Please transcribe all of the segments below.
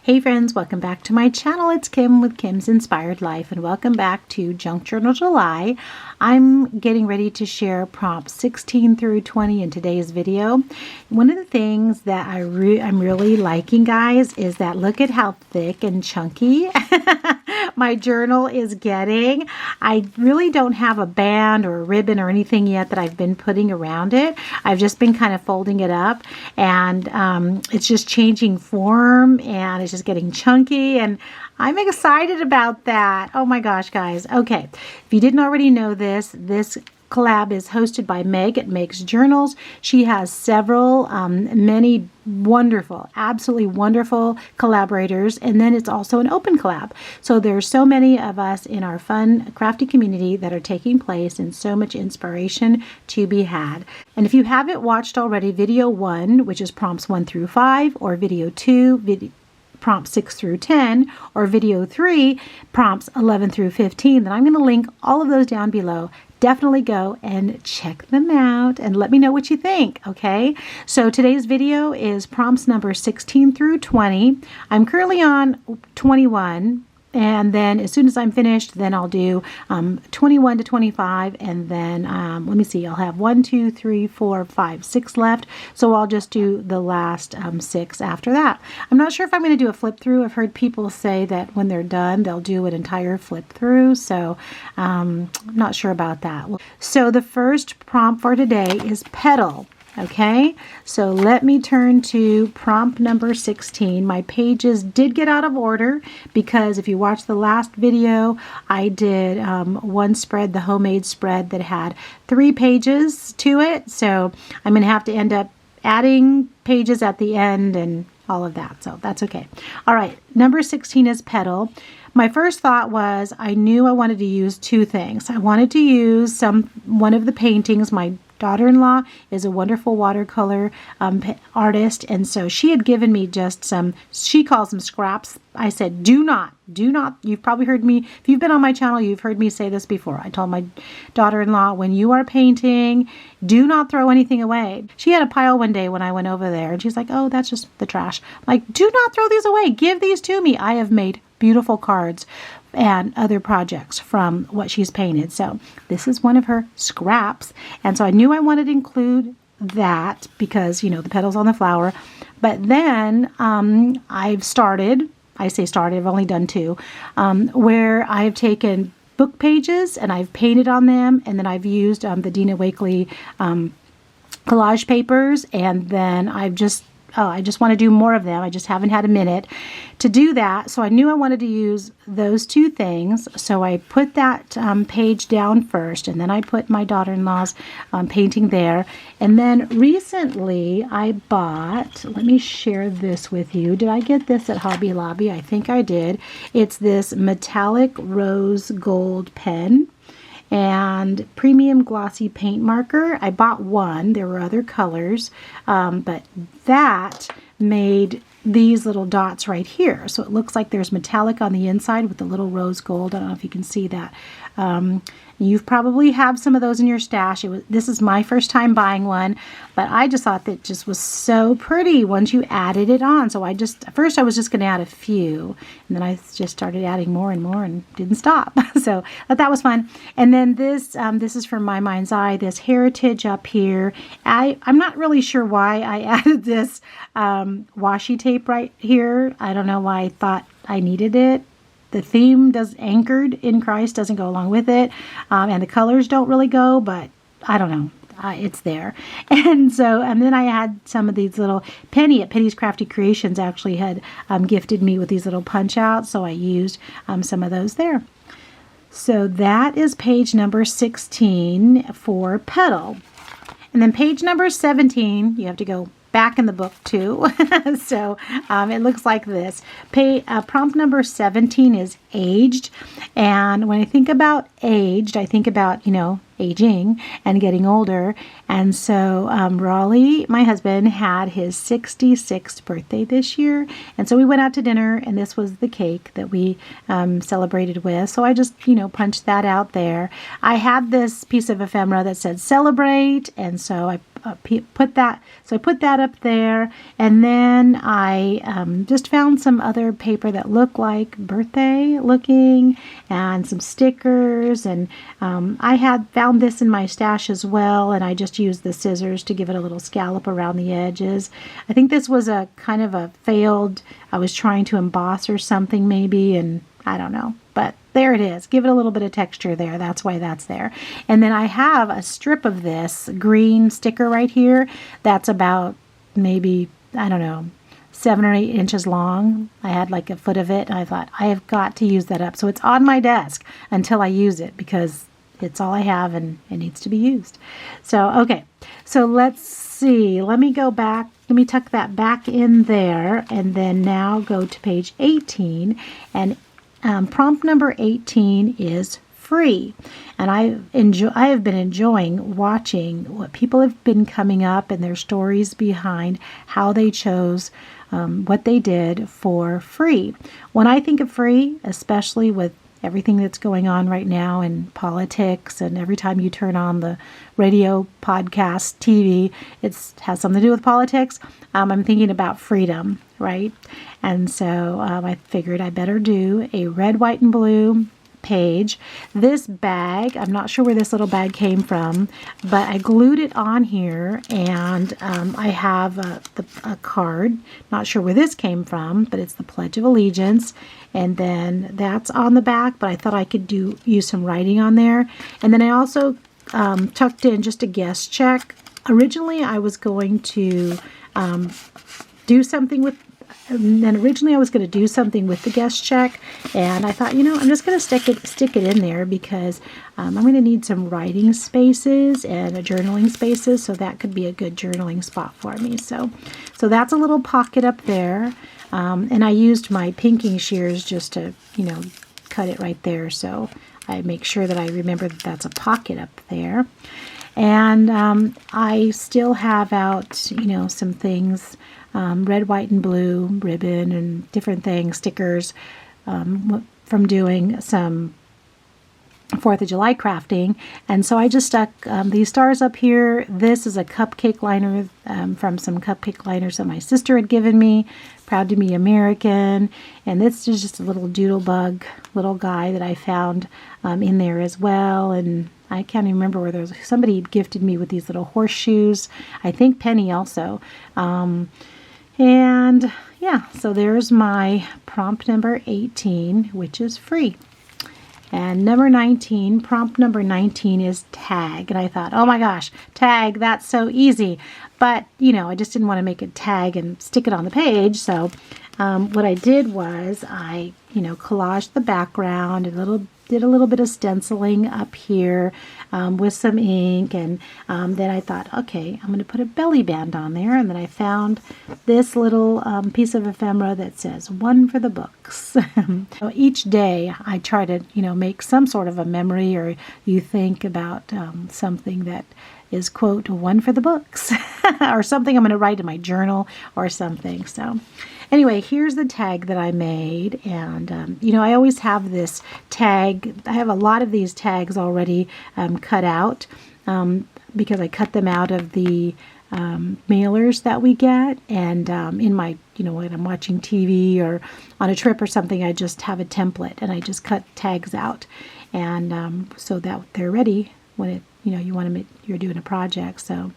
Hey friends, welcome back to my channel. It's Kim with Kim's Inspired Life, and welcome back to Junk Journal July. I'm getting ready to share prompts 16 through 20 in today's video. One of the things that I'm really liking, guys, is that look at how thick and chunky my journal is getting. I really don't have a band or a ribbon or anything yet that I've been putting around it. I've just been kind of folding it up, and it's just changing form, and it's just getting chunky, and I'm excited about that. Oh my gosh, guys. Okay, if you didn't already know this collab is hosted by Meg at Meg's Journals. She has several, many wonderful, absolutely wonderful collaborators, and then it's also an open collab. So there's so many of us in our fun, crafty community that are taking place, and so much inspiration to be had. And if you haven't watched already video 1, which is prompts 1 through 5, or video 2, prompts 6 through 10, or video 3, prompts 11 through 15, then I'm going to link all of those down below. Definitely go and check them out and let me know what you think, okay? So today's video is prompts number 16 through 20. I'm currently on 21, and then as soon as I'm finished, then I'll do 21 to 25, and then let me see, I'll have 1, 2, 3, 4, 5, 6 left, so I'll just do the last 6 after that. I'm not sure if I'm going to do a flip through. I've heard people say that when they're done, they'll do an entire flip through, so I'm not sure about that. So the first prompt for today is petal. Okay, so let me turn to prompt number 16. My pages did get out of order because if you watch the last video, I did one spread, the homemade spread that had 3 pages to it. So I'm going to have to end up adding pages at the end and all of that. So that's okay. All right, number 16 is petal. My first thought was I knew I wanted to use 2 things. I wanted to use one of the paintings. My daughter-in-law is a wonderful watercolor artist, and so she had given me just some, she calls them scraps. I said, do not, you've probably heard me, if you've been on my channel, you've heard me say this before. I told my daughter-in-law, when you are painting, do not throw anything away. She had a pile one day when I went over there, and she's like, oh, that's just the trash. I'm like, do not throw these away. Give these to me. I have made beautiful cards and other projects from what she's painted. So this is one of her scraps. And so I knew I wanted to include that because, you know, the petals on the flower. But then I've started, I say started, I've only done 2, where I've taken book pages and I've painted on them. And then I've used the Dina Wakley collage papers. And then I've just I just want to do more of them. I just haven't had a minute to do that. So I knew I wanted to use those 2 things. So I put that page down first, and then I put my daughter-in-law's painting there. And then recently I bought, let me share this with you. Did I get this at Hobby Lobby? I think I did. It's this metallic rose gold pen and premium glossy paint marker. I bought one. There were other colors, but that made these little dots right here. So it looks like there's metallic on the inside with the little rose gold. I don't know if you can see that. You've probably have some of those in your stash. This is my first time buying one, but I just thought that just was so pretty once you added it on. So at first I was just going to add a few, and then I just started adding more and more and didn't stop. So that was fun. And then this is from My Mind's Eye, this heritage up here. I'm not really sure why I added this washi tape right here. I don't know why I thought I needed it. The theme anchored in Christ doesn't go along with it, and the colors don't really go, but I don't know. It's there. And then I had some of these little, Penny at Penny's Crafty Creations actually had gifted me with these little punch outs, so I used some of those there. So that is page number 16 for petal. And then page number 17, you have to go back in the book too. So it looks like this. Prompt number 17 is aged. And when I think about aged, I think about, you know, aging and getting older. And so Raleigh, my husband, had his 66th birthday this year. And so we went out to dinner, and this was the cake that we celebrated with. So I just, you know, punched that out there. I had this piece of ephemera that said celebrate. And so put that, so I put that up there, and then I just found some other paper that looked like birthday looking, and some stickers, and I had found this in my stash as well, and I just used the scissors to give it a little scallop around the edges. I think this was a kind of a failed, I was trying to emboss or something maybe, and I don't know, but there it is. Give it a little bit of texture there. That's why that's there. And then I have a strip of this green sticker right here that's about maybe, I don't know, 7 or 8 inches long. I had like a foot of it, and I thought, I have got to use that up. So it's on my desk until I use it, because it's all I have and it needs to be used. So, okay. So let's see. Let me go back. Let me tuck that back in there, and then now go to page 18, and prompt number 18 is free. And I have been enjoying watching what people have been coming up and their stories behind how they chose what they did for free. When I think of free, especially with everything that's going on right now in politics, and every time you turn on the radio, podcast, TV, it has something to do with politics, I'm thinking about freedom, right? And so I figured I better do a red, white, and blue page. This bag, I'm not sure where this little bag came from, but I glued it on here, and I have a card. Not sure where this came from, but it's the Pledge of Allegiance, and then that's on the back, but I thought I could use some writing on there. And then I also tucked in just a guest check. Originally I was going to do something with the guest check, and I thought, I'm just going to stick it in there, because I'm going to need some writing spaces and journaling spaces, so that could be a good journaling spot for me. So that's a little pocket up there, and I used my pinking shears just to, cut it right there, so I make sure that I remember that that's a pocket up there. And I still have out, some things, red, white, and blue ribbon and different things, stickers, from doing some 4th of July crafting. And so I just stuck these stars up here. This is a cupcake liner from some cupcake liners that my sister had given me. Proud to be American. And this is just a little doodle bug little guy that I found in there as well. And I can't even remember where somebody gifted me with these little horseshoes. I think Penny also. And yeah, so there's my prompt number 18, which is free. And number 19, prompt number 19 is tag. And I thought, oh my gosh, tag, that's so easy. But, I just didn't want to make a tag and stick it on the page. So what I did was I, collaged the background, did a little bit of stenciling up here with some ink, and then I thought, okay, I'm going to put a belly band on there, and then I found this little piece of ephemera that says "One for the books." Each day I try to make some sort of a memory, or you think about something that is, quote, "one for the books," or something I'm going to write in my journal or something. So anyway, here's the tag that I made, and I always have this tag. I have a lot of these tags already cut out because I cut them out of the mailers that we get, and in my, when I'm watching TV or on a trip or something, I just have a template and I just cut tags out, and so that they're ready when it, you're doing a project. So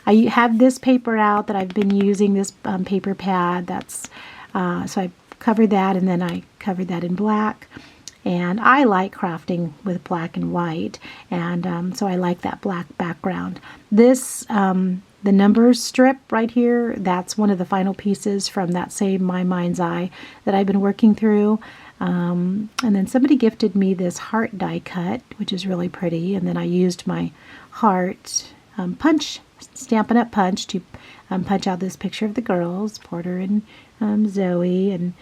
I have this paper out that I've been using, this paper pad. That's so I covered that, and then I covered that in black. And I like crafting with black and white, and so I like that black background. This the numbers strip right here, that's one of the final pieces from that same My Mind's Eye that I've been working through. And then somebody gifted me this heart die cut, which is really pretty. And then I used my heart Stampin' Up! Punch to punch out this picture of the girls, Porter and Zoe, and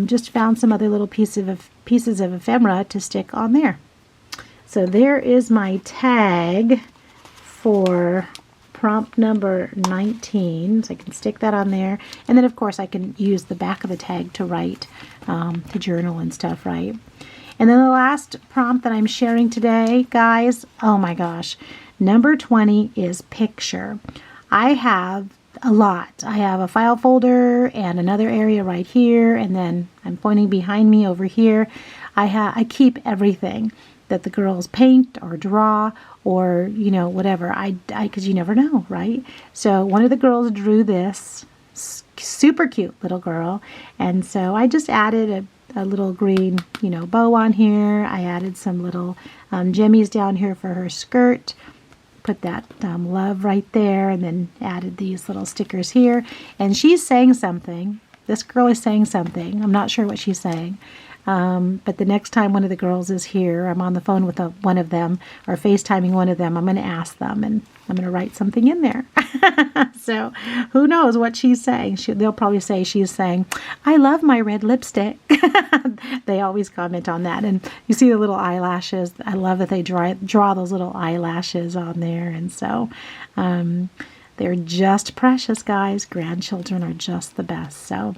just found some other little pieces of ephemera to stick on there. So there is my tag for prompt number 19, so I can stick that on there, and then of course I can use the back of the tag to write, to journal and stuff, right? And then the last prompt that I'm sharing today, guys, oh my gosh, number 20 is picture. I have a lot. I have a file folder and another area right here, and then I'm pointing behind me over here. I keep everything that the girls paint or draw or, you know, whatever. Because you never know, right? So one of the girls drew this super cute little girl, and so I just added a little green, you know, bow on here. I added some little jimmies down here for her skirt. Put that love right there, and then added these little stickers here. And she's saying something. This girl is saying something. I'm not sure what she's saying. But the next time one of the girls is here, I'm on the phone with one of them, or FaceTiming one of them, I'm going to ask them, and I'm going to write something in there. So who knows what she's saying. They'll probably say she's saying, "I love my red lipstick." They always comment on that. And you see the little eyelashes. I love that they draw those little eyelashes on there. And so they're just precious, guys. Grandchildren are just the best. So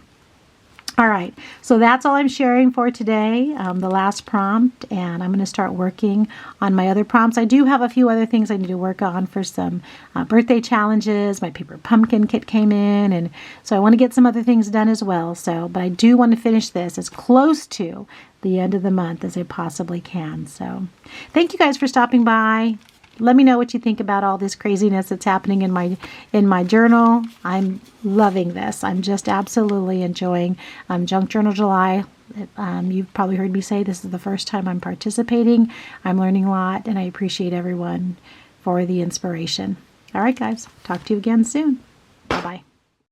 all right, so that's all I'm sharing for today, the last prompt, and I'm going to start working on my other prompts. I do have a few other things I need to work on for some birthday challenges. My paper pumpkin kit came in, and so I want to get some other things done as well. But I do want to finish this as close to the end of the month as I possibly can. So thank you guys for stopping by. Let me know what you think about all this craziness that's happening in my journal. I'm loving this. I'm just absolutely enjoying Junk Journal July. You've probably heard me say this is the first time I'm participating. I'm learning a lot, and I appreciate everyone for the inspiration. All right, guys. Talk to you again soon. Bye-bye.